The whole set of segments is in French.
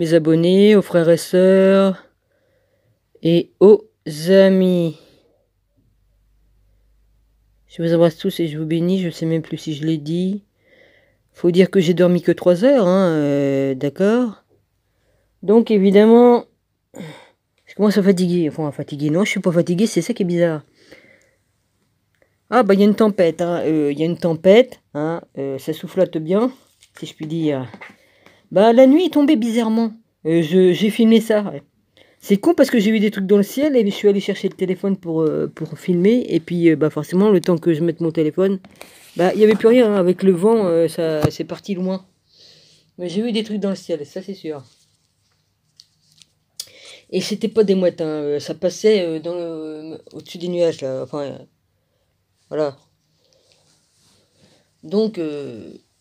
mes abonnés, aux frères et sœurs et aux amis. Je vous embrasse tous et je vous bénis. Je ne sais même plus si je l'ai dit. Faut dire que j'ai dormi que 3 heures, hein, d'accord. Donc évidemment, je commence à fatiguer. Enfin, à fatiguer. Non, je suis pas fatigué, c'est ça qui est bizarre. Ah bah il y a une tempête, hein. Il y a une tempête, hein. Ça soufflote bien, si je puis dire. Bah la nuit est tombée bizarrement. J'ai filmé ça. Ouais. C'est con parce que j'ai vu des trucs dans le ciel et je suis allé chercher le téléphone pour filmer. Et puis bah forcément le temps que je mette mon téléphone, bah il n'y avait plus rien, hein. Avec le vent, ça c'est parti loin. Mais j'ai vu des trucs dans le ciel, ça c'est sûr. Et c'était pas des mouettes, hein. Ça passait au-dessus des nuages là. Enfin voilà. Donc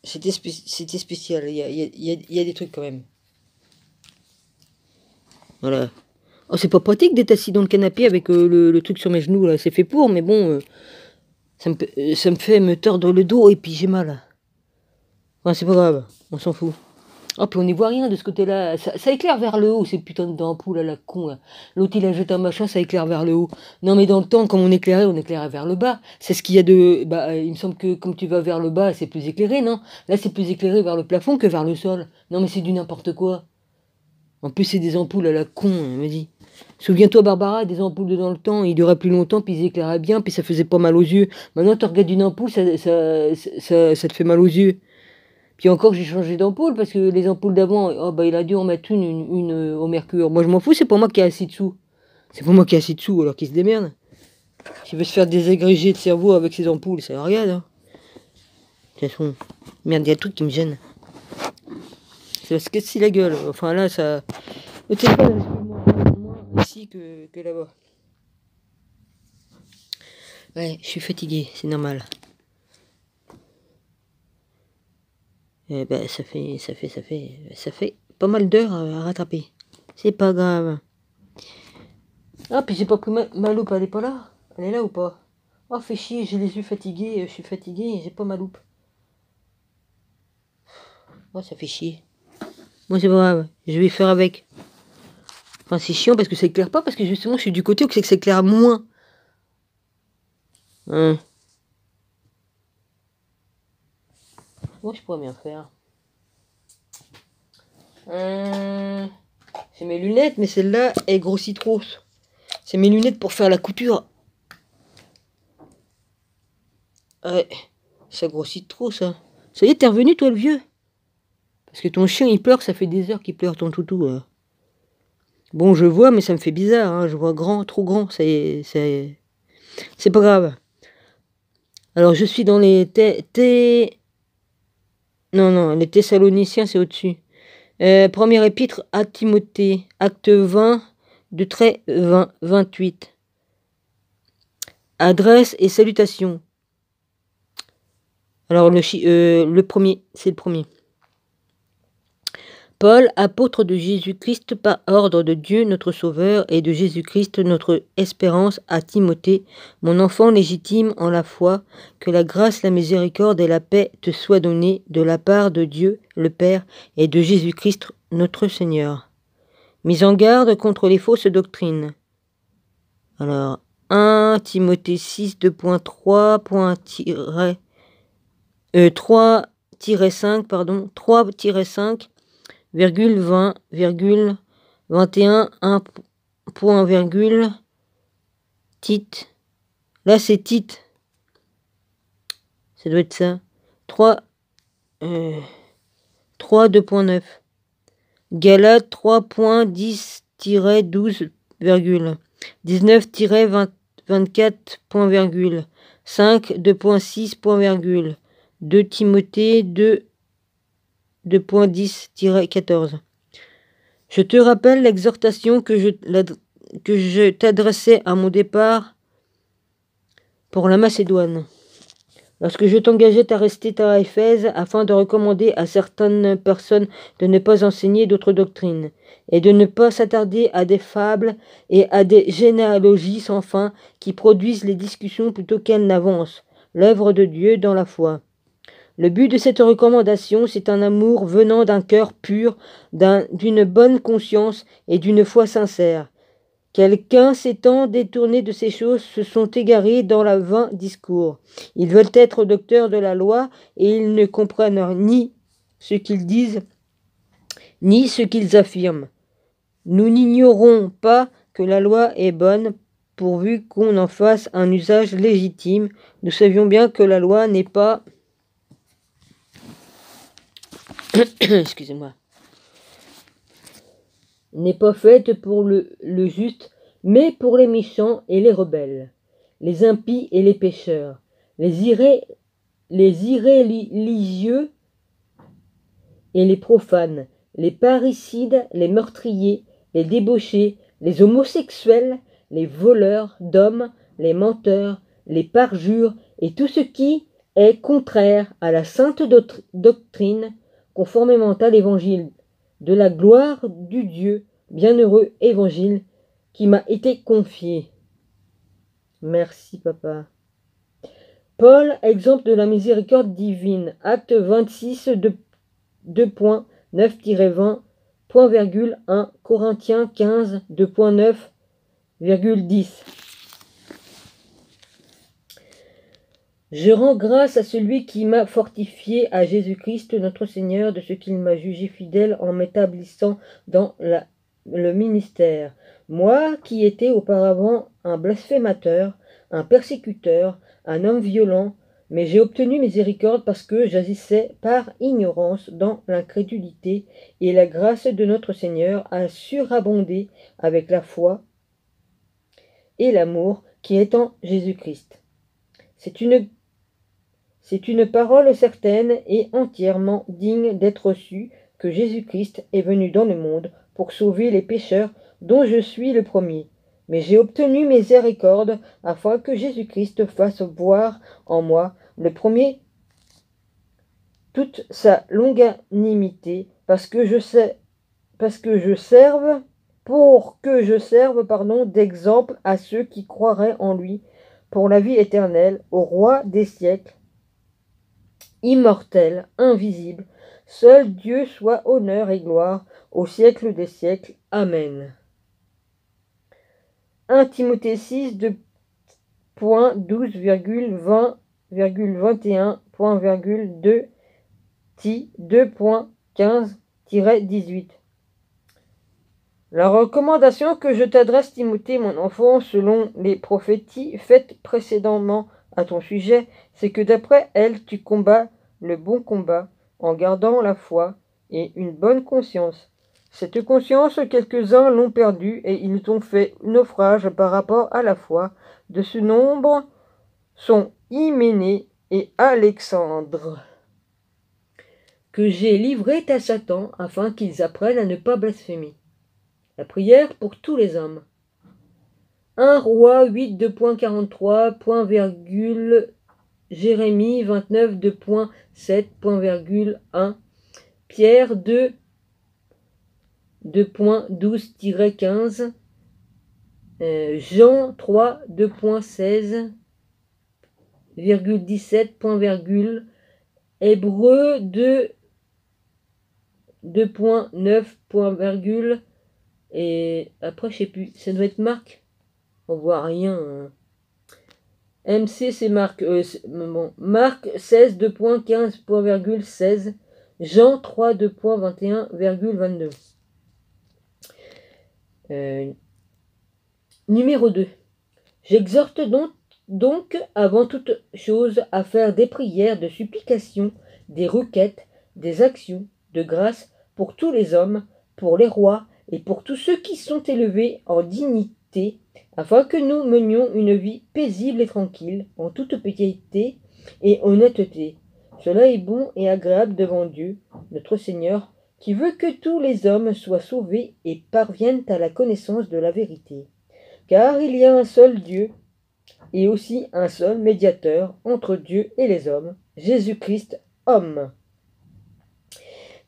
c'était spécial. Il y a des trucs quand même. Voilà. Oh, c'est pas pratique d'être assis dans le canapé avec le truc sur mes genoux là. C'est fait pour, mais bon, ça me fait me tordre le dos et puis j'ai mal. Enfin, c'est pas grave, on s'en fout. Oh, puis on n'y voit rien de ce côté-là. Ça éclaire vers le haut, ces putains d'ampoules à la con là. L'autre il a jeté un machin, ça éclaire vers le haut. Non, mais dans le temps, comme on éclairait vers le bas. C'est ce qu'il y a de. Bah, il me semble que comme tu vas vers le bas, c'est plus éclairé, non? Là, c'est plus éclairé vers le plafond que vers le sol. Non, mais c'est du n'importe quoi. En plus, c'est des ampoules à la con, elle m'a dit. Souviens-toi, Barbara, des ampoules de dans le temps, ils duraient plus longtemps, puis ils éclairaient bien, puis ça faisait pas mal aux yeux. Maintenant, tu regardes une ampoule, ça te fait mal aux yeux. Puis encore, j'ai changé d'ampoule, parce que les ampoules d'avant, oh, bah, il a dû en mettre une au mercure. Moi, je m'en fous, c'est pas moi qui est assis dessous. C'est pas moi qui est assis dessous, alors qu'il se démerde. S'il veut se faire désagréger de cerveau avec ses ampoules, ça regarde. Hein. De toute façon, merde, il y a tout qui me gêne. Ça se casse la gueule. Enfin, là, ça... Le téléphone, moins ici que là-bas. Ouais, je suis fatigué, c'est normal. Ben, ça fait pas mal d'heures à rattraper. C'est pas grave. Ah, puis j'ai pas pris ma loupe, elle est pas là? Elle est là ou pas? Oh, fait chier, j'ai les yeux fatigués, je suis fatigué, j'ai pas ma loupe. Oh, ça fait chier. Moi, c'est pas grave, je vais faire avec. Enfin, c'est chiant parce que ça éclaire pas, parce que justement, je suis du côté où c'est que ça éclaire moins. Hein. Moi, je pourrais bien faire. J'ai mes lunettes, mais celle-là, elle grossit trop. C'est mes lunettes pour faire la couture. Ouais, ça grossit trop, ça. Ça y est, t'es revenu, toi, le vieux? Parce que ton chien, il pleure, ça fait des heures qu'il pleure, ton toutou. Là. Bon, je vois, mais ça me fait bizarre. Hein. Je vois grand, trop grand. C'est pas grave. Alors, je suis dans les Non, les Thessaloniciens, c'est au-dessus. Premier épître à Timothée, acte 20, de trait 28. Adresse et salutations. Alors, le premier, c'est le premier. Paul, apôtre de Jésus-Christ par ordre de Dieu notre Sauveur et de Jésus-Christ notre espérance, à Timothée, mon enfant légitime en la foi, que la grâce, la miséricorde et la paix te soient données de la part de Dieu le Père et de Jésus-Christ notre Seigneur. Mise en garde contre les fausses doctrines. Alors, 1 Timothée 6, 2.3, 3-5, pardon, 3-5, 20, 21, 1 point, titre. Là, c'est titre. Ça doit être ça. 3, 2.9. Galate 3.10-12, 19-24, 5, 2.6, 2 Timothée 2.10-14. Je te rappelle l'exhortation que je t'adressais à mon départ pour la Macédoine. Lorsque je t'engageais à rester à Éphèse afin de recommander à certaines personnes de ne pas enseigner d'autres doctrines et de ne pas s'attarder à des fables et à des généalogies sans fin qui produisent les discussions plutôt qu'elles n'avancent l'œuvre de Dieu dans la foi. Le but de cette recommandation, c'est un amour venant d'un cœur pur, d'une bonne conscience et d'une foi sincère. Quelqu'un s'étant détourné de ces choses se sont égarés dans le vain discours. Ils veulent être docteurs de la loi et ils ne comprennent ni ce qu'ils disent, ni ce qu'ils affirment. Nous n'ignorons pas que la loi est bonne pourvu qu'on en fasse un usage légitime. Nous savions bien que la loi n'est pas excusez-moi, n'est pas faite pour le juste, mais pour les méchants et les rebelles, les impies et les pécheurs, les irréligieux et les profanes, les parricides, les meurtriers, les débauchés, les homosexuels, les voleurs d'hommes, les menteurs, les parjures et tout ce qui est contraire à la sainte doctrine, conformément à l'évangile de la gloire du Dieu, bienheureux évangile qui m'a été confié. Merci, papa. Paul, exemple de la miséricorde divine, acte 26, 2.9-20, 1 Corinthiens 15, 2.9,10. Je rends grâce à celui qui m'a fortifié, à Jésus-Christ notre Seigneur, de ce qu'il m'a jugé fidèle en m'établissant dans le ministère. Moi qui étais auparavant un blasphémateur, un persécuteur, un homme violent, mais j'ai obtenu miséricorde parce que j'agissais par ignorance dans l'incrédulité, et la grâce de notre Seigneur a surabondé avec la foi et l'amour qui est en Jésus-Christ. C'est une parole certaine et entièrement digne d'être reçue que Jésus-Christ est venu dans le monde pour sauver les pécheurs dont je suis le premier. Mais j'ai obtenu miséricorde afin que Jésus-Christ fasse voir en moi le premier toute sa longanimité pour que je serve d'exemple à ceux qui croiraient en lui pour la vie éternelle, au roi des siècles, immortel, invisible, seul Dieu soit honneur et gloire au siècle des siècles. Amen. 1 Timothée 6, 2.12,20,21.2 Ti 2.15-18. La recommandation que je t'adresse, Timothée, mon enfant, selon les prophéties faites précédemment à ton sujet, c'est que d'après elles, tu combats le bon combat en gardant la foi et une bonne conscience. Cette conscience, quelques-uns l'ont perdue et ils t'ont fait naufrage par rapport à la foi. De ce nombre sont Hyménée et Alexandre, que j'ai livrés à Satan afin qu'ils apprennent à ne pas blasphémer. La prière pour tous les hommes. 1 Roi 8, 2.43, Jérémie 29, 2.7, Pierre 2, 2.12-15, Jean 3, 2.16, Hébreux 2, 2.9, et après je sais plus, ça doit être Marc, on voit rien. MC c'est Marc, Marc 16, 2.15, Jean 3, 2.21,22. Numéro 2. J'exhorte donc avant toute chose à faire des prières, de supplications, des requêtes, des actions de grâce pour tous les hommes, pour les rois et pour tous ceux qui sont élevés en dignité, afin que nous menions une vie paisible et tranquille, en toute piété et honnêteté. Cela est bon et agréable devant Dieu, notre Seigneur, qui veut que tous les hommes soient sauvés et parviennent à la connaissance de la vérité. Car il y a un seul Dieu, et aussi un seul médiateur entre Dieu et les hommes, Jésus-Christ, homme,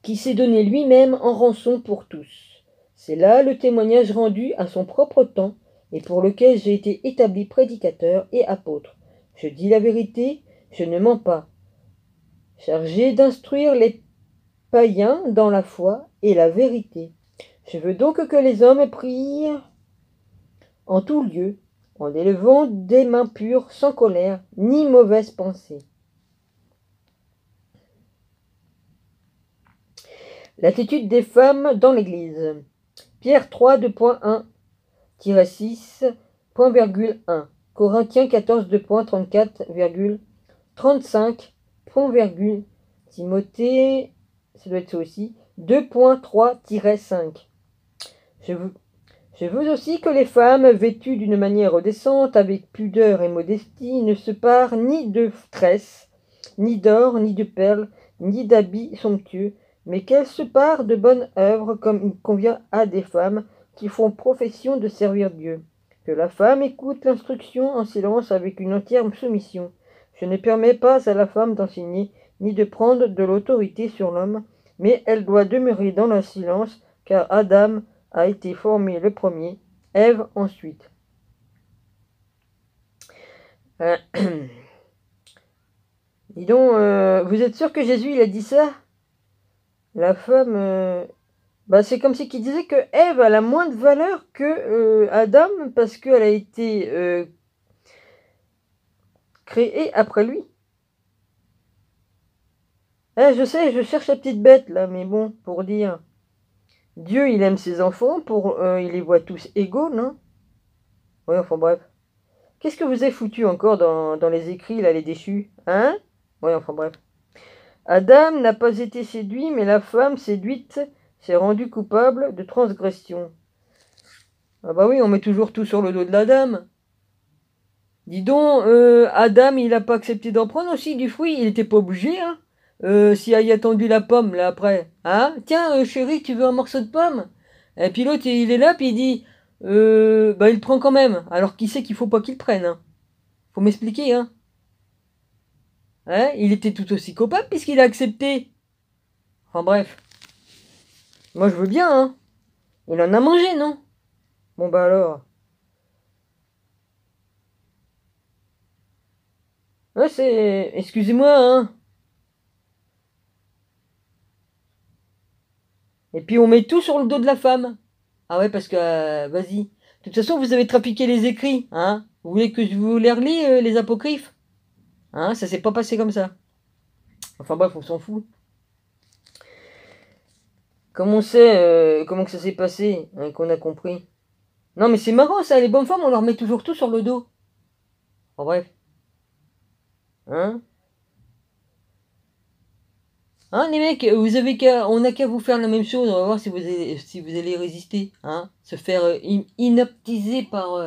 qui s'est donné lui-même en rançon pour tous. C'est là le témoignage rendu à son propre temps, et pour lequel j'ai été établi prédicateur et apôtre. Je dis la vérité, je ne mens pas. chargé d'instruire les païens dans la foi et la vérité. Je veux donc que les hommes prient en tout lieu, en élevant des mains pures, sans colère, ni mauvaise pensée. L'attitude des femmes dans l'Église. Pierre 3, 2.1-6.1. Corinthiens 14, 2.34,35. Timothée, ça doit être ça aussi, 2.3-5. Je veux aussi que les femmes, vêtues d'une manière décente, avec pudeur et modestie, ne se parent ni de tresses, ni d'or, ni de perles, ni d'habits somptueux, mais qu'elles se parent de bonnes œuvres comme il convient à des femmes qui font profession de servir Dieu. Que la femme écoute l'instruction en silence avec une entière soumission. Je ne permets pas à la femme d'enseigner ni de prendre de l'autorité sur l'homme, mais elle doit demeurer dans le silence, car Adam a été formé le premier, Ève ensuite. Dis donc, vous êtes sûr que Jésus il a dit ça? La femme, c'est comme si qu'il disait que Ève a la moins de valeur que Adam parce qu'elle a été créée après lui. Je sais, je cherche la petite bête là, mais bon, pour dire. Dieu, il aime ses enfants, il les voit tous égaux, non? Oui, enfin bref. Qu'est-ce que vous avez foutu encore dans les écrits, là, les déchus? Hein? Oui, enfin bref. Adam n'a pas été séduit, mais la femme séduite s'est rendue coupable de transgression. Ah bah oui, on met toujours tout sur le dos de la dame. Dis donc, Adam, il n'a pas accepté d'en prendre aussi du fruit, il était pas obligé, hein? S'il a attendu la pomme, là, après. Hein? Tiens, chérie, tu veux un morceau de pomme? Et puis l'autre, il est là, puis il dit, il prend quand même. Alors qui sait qu'il faut pas qu'il prenne, hein? Faut m'expliquer, hein? Hein? Il était tout aussi coupable puisqu'il a accepté. Enfin bref. Moi, je veux bien, hein? Il en a mangé, non? Bon, bah alors. Ouais, c'est... Excusez-moi, hein? Et puis on met tout sur le dos de la femme. Ah ouais, parce que, vas-y. De toute façon, vous avez trafiqué les écrits, hein? Vous voulez que je vous les relie, les apocryphes? Hein? Ça s'est pas passé comme ça. Enfin bref, on s'en fout. Comment on sait comment que ça s'est passé, hein, qu'on a compris? Non mais c'est marrant ça, les bonnes femmes, on leur met toujours tout sur le dos. Enfin bref. Hein? Hein les mecs, on a qu'à vous faire la même chose, on va voir si vous allez résister, hein? Se faire inaptiser par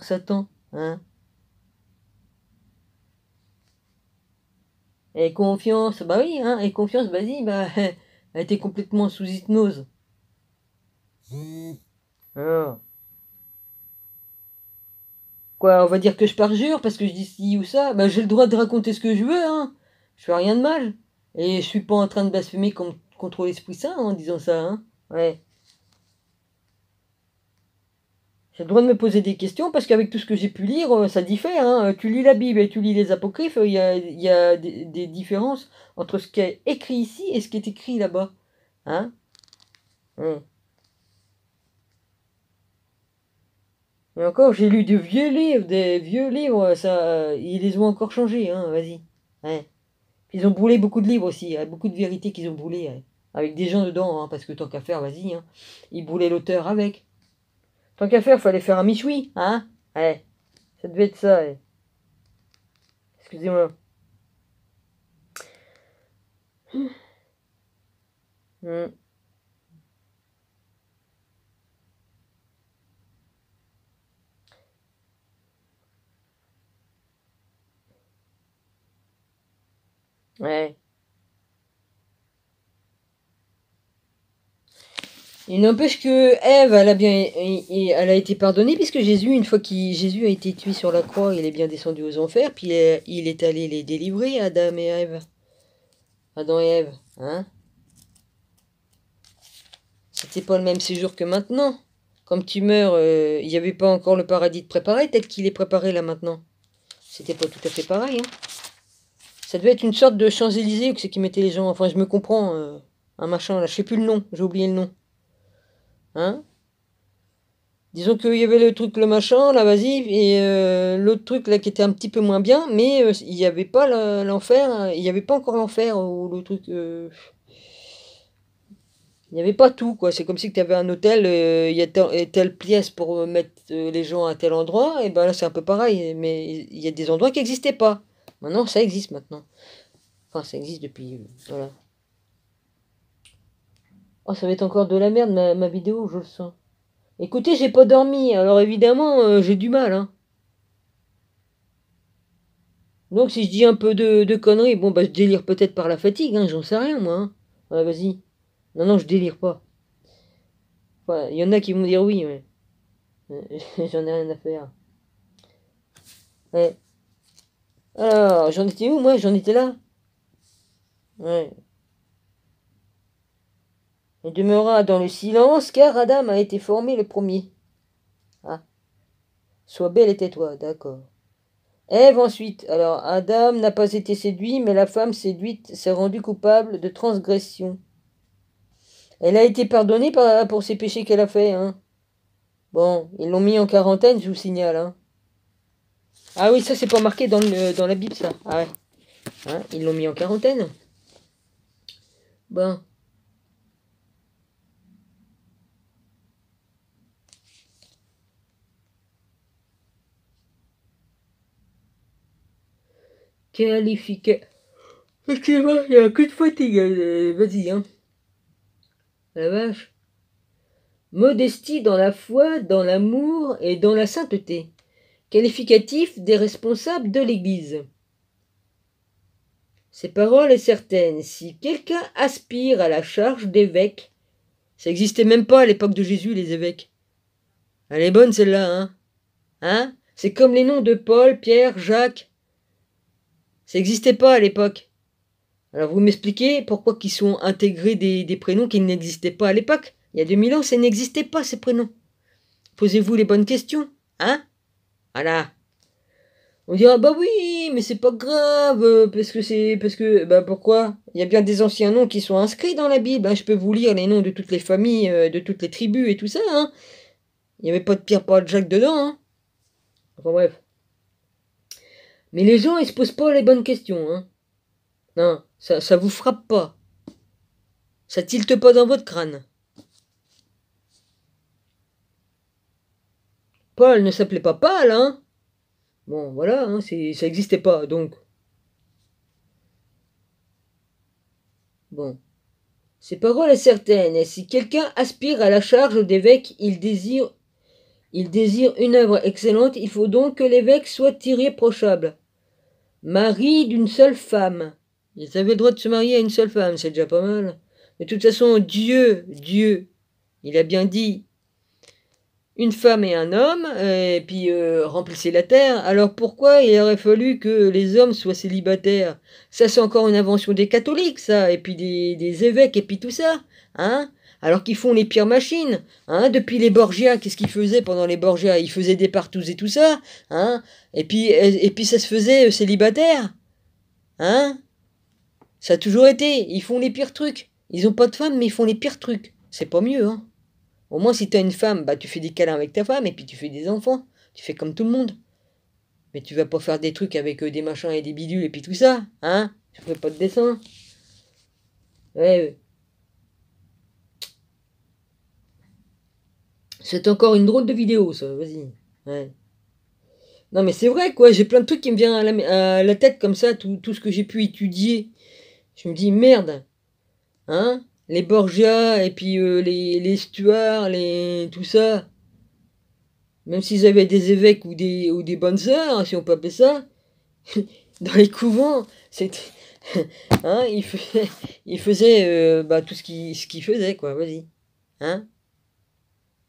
Satan, hein? Et confiance, bah oui, hein, et confiance, vas-y, elle était complètement sous hypnose. Alors. Quoi, on va dire que je parjure parce que je dis ci ou ça? Bah j'ai le droit de raconter ce que je veux, hein. Je fais rien de mal. Et je suis pas en train de blasphémer contre l'Esprit Saint en disant ça, hein. Ouais. J'ai le droit de me poser des questions parce qu'avec tout ce que j'ai pu lire, ça diffère, hein. Tu lis la Bible et tu lis les apocryphes, il y a des différences entre ce qui est écrit ici et ce qui est écrit là-bas. Hein? Ouais. Et encore, j'ai lu des vieux livres, ça, ils les ont encore changés, hein, vas-y. Ouais. Ils ont brûlé beaucoup de livres aussi, beaucoup de vérités qu'ils ont brûlées, avec des gens dedans, hein, parce que tant qu'à faire, vas-y, hein. Ils brûlaient l'auteur avec. Tant qu'à faire, fallait faire un michoui, hein? Ouais, ça devait être ça, ouais. Excusez-moi. Hmm. Ouais. Il n'empêche que Ève, elle a été pardonnée puisque Jésus, une fois que Jésus a été tué sur la croix, il est bien descendu aux enfers, puis il est allé les délivrer, Adam et Ève. Adam et Ève, hein? C'était pas le même séjour que maintenant. Comme tu meurs, il n'y avait pas encore le paradis de préparé tel qu'il est préparé là maintenant. C'était pas tout à fait pareil, hein? Ça devait être une sorte de Champs-Élysées que c'est qui mettait les gens. Enfin, je me comprends. Un machin, là. Je sais plus le nom. J'ai oublié le nom. Hein? Disons qu'il y avait le truc, le machin, là, vas-y, et l'autre truc, là, qui était un petit peu moins bien, mais il n'y avait pas l'enfer, hein, il n'y avait pas encore l'enfer, ou le truc... il n'y avait pas tout, quoi. C'est comme si tu avais un hôtel, il y a telle pièce pour mettre les gens à tel endroit, et ben là, c'est un peu pareil, mais il y a des endroits qui n'existaient pas. Maintenant, ça existe, maintenant. Enfin, ça existe depuis... voilà. Oh, ça va être encore de la merde, ma vidéo, je le sens. Écoutez, j'ai pas dormi, alors évidemment, j'ai du mal, hein. Donc si je dis un peu de conneries, bon bah je délire peut-être par la fatigue, hein, j'en sais rien moi. Hein. Ouais, vas-y. Non, non, je délire pas. Ouais, il y en a qui vont dire oui, ouais. J'en ai rien à faire. Ouais. Alors, j'en étais où moi? J'en étais là? Ouais. Il demeura dans le silence car Adam a été formé le premier. Ah. Sois belle et tais-toi, d'accord. Ève ensuite. Alors, Adam n'a pas été séduit, mais la femme séduite s'est rendue coupable de transgression. Elle a été pardonnée pour ses péchés qu'elle a fait, hein. Bon, ils l'ont mis en quarantaine, je vous signale, hein. Ah oui, ça c'est pas marqué dans la Bible, ça. Ah ouais. Hein, ils l'ont mis en quarantaine. Bon. Qualifié. Excusez-moi, il y a un coup de fatigue. Vas-y, hein. La vache. Modestie dans la foi, dans l'amour et dans la sainteté. Qualificatif des responsables de l'Église. Cette parole est certaine. Si quelqu'un aspire à la charge d'évêque, ça n'existait même pas à l'époque de Jésus, les évêques. Elle est bonne celle-là, hein? Hein? C'est comme les noms de Paul, Pierre, Jacques. Ça n'existait pas à l'époque. Alors vous m'expliquez pourquoi qu'ils sont intégrés des prénoms qui n'existaient pas à l'époque? Il y a 2000 ans, ça n'existait pas ces prénoms. Posez-vous les bonnes questions, hein? Voilà. On dira bah oui, mais c'est pas grave parce que pourquoi? Il y a bien des anciens noms qui sont inscrits dans la Bible. Hein. Je peux vous lire les noms de toutes les familles, de toutes les tribus et tout ça. Hein. Il n'y avait pas de Pierre, pas de Jacques dedans. Hein. Enfin bref. Mais les gens ils se posent pas les bonnes questions. Hein. Non, ça vous frappe pas. Ça tilte pas dans votre crâne. Paul ne s'appelait pas Paul, hein. Bon, voilà, hein, ça n'existait pas, donc. Bon. Ces paroles est certaine, et si quelqu'un aspire à la charge d'évêque, il désire une œuvre excellente, il faut donc que l'évêque soit irréprochable. Mari d'une seule femme. Ils avaient le droit de se marier à une seule femme, c'est déjà pas mal. De toute façon, Dieu, il a bien dit une femme et un homme, et puis remplissez la terre. Alors pourquoi il aurait fallu que les hommes soient célibataires? Ça, c'est encore une invention des catholiques, ça, et puis des évêques, et puis tout ça, hein? Alors qu'ils font les pires machines, hein? Depuis les Borgias, qu'est-ce qu'ils faisaient pendant les Borgias? Ils faisaient des partous et tout ça, hein? Et puis ça se faisait célibataire, hein? Ça a toujours été, ils font les pires trucs. Ils ont pas de femme, mais ils font les pires trucs. C'est pas mieux, hein? Au moins, si t'as une femme, bah tu fais des câlins avec ta femme et puis tu fais des enfants. Tu fais comme tout le monde. Mais tu vas pas faire des trucs avec des machins et des bidules et puis tout ça, hein? Je ferai pas de dessin. Ouais. C'est encore une drôle de vidéo, ça. Vas-y. Ouais. Non, mais c'est vrai, quoi. J'ai plein de trucs qui me viennent à la tête comme ça, tout ce que j'ai pu étudier. Je me dis, merde. Hein? Les Borgia et puis les Stuarts, tout ça. Même s'ils avaient des évêques ou des bonnes sœurs, hein, si on peut appeler ça, dans les couvents, c'était. Hein, ils faisaient tout ce qu'ils faisaient, quoi, vas-y. Hein?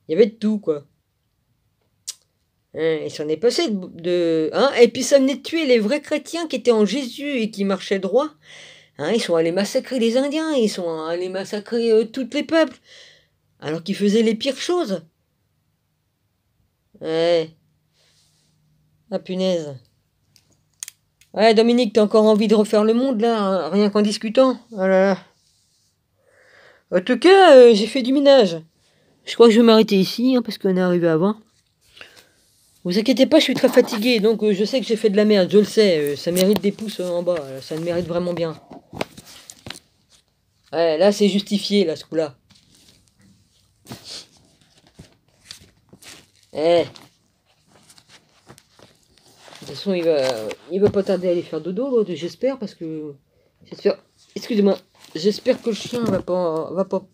Il y avait de tout, quoi. Hein, il s'en est passé hein, et puis ça venait de tuer les vrais chrétiens qui étaient en Jésus et qui marchaient droit. Hein, ils sont allés massacrer les Indiens, ils sont allés massacrer tous les peuples, alors qu'ils faisaient les pires choses. Ouais. Ah punaise. Ouais, Dominique, t'as encore envie de refaire le monde, là, hein, rien qu'en discutant. Oh là là. En tout cas, j'ai fait du ménage. Je crois que je vais m'arrêter ici, hein, parce qu'on est arrivé avant. Vous inquiétez pas, je suis très fatigué, donc je sais que j'ai fait de la merde, je le sais. Ça mérite des pouces en bas, ça le mérite vraiment bien. Ouais, là, c'est justifié, là, ce coup-là. Eh. De toute façon, il va pas tarder à aller faire dodo, l'autre, j'espère, parce que... J'espère... Excusez-moi. J'espère que le chien va pas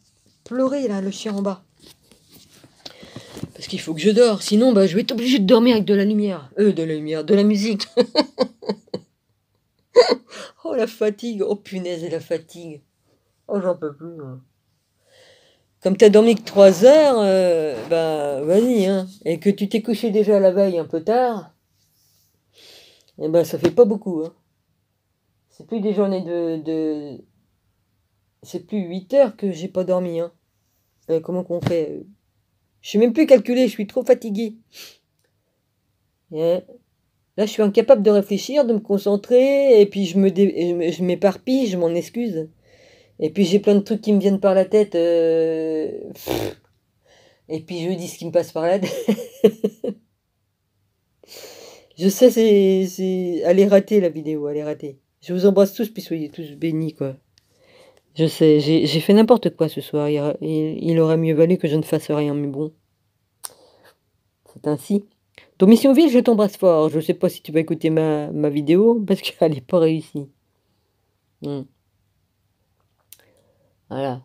pleurer, là, le chien en bas. Parce qu'il faut que je dors, sinon, bah, je vais être obligé de dormir avec de la lumière. De la musique. Oh, la fatigue. Oh, punaise, la fatigue. Oh, j'en peux plus, hein. Comme t'as dormi que 3 heures, bah, vas-y, hein. Et que tu t'es couché déjà la veille un peu tard, eh ben, ça fait pas beaucoup, hein. C'est plus des journées C'est plus 8 heures que j'ai pas dormi, hein. Comment qu'on fait? Je sais même plus calculer, je suis trop fatigué. Et là, je suis incapable de réfléchir, de me concentrer, et puis je m'éparpille, je m'en excuse. Et puis j'ai plein de trucs qui me viennent par la tête. Et puis je dis ce qui me passe par la tête. Je sais, elle est ratée la vidéo, elle est ratée. Je vous embrasse tous, puis soyez tous bénis, quoi. Je sais, j'ai fait n'importe quoi ce soir. Il aurait mieux valu que je ne fasse rien, mais bon, c'est ainsi. Donc, Missionville, je t'embrasse fort. Je sais pas si tu vas écouter ma vidéo, parce qu'elle n'est pas réussie. Voilà.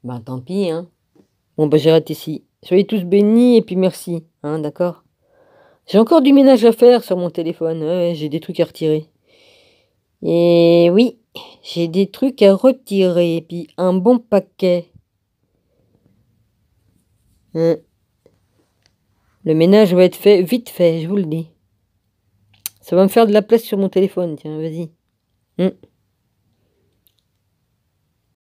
Bah, tant pis, hein. Bon, bah, j'arrête ici. Soyez tous bénis, et puis merci, hein, d'accord? J'ai encore du ménage à faire sur mon téléphone. Ouais, j'ai des trucs à retirer. Et oui, j'ai des trucs à retirer, et puis un bon paquet. Hein. Le ménage va être fait vite fait, je vous le dis. Ça va me faire de la place sur mon téléphone, tiens, vas-y.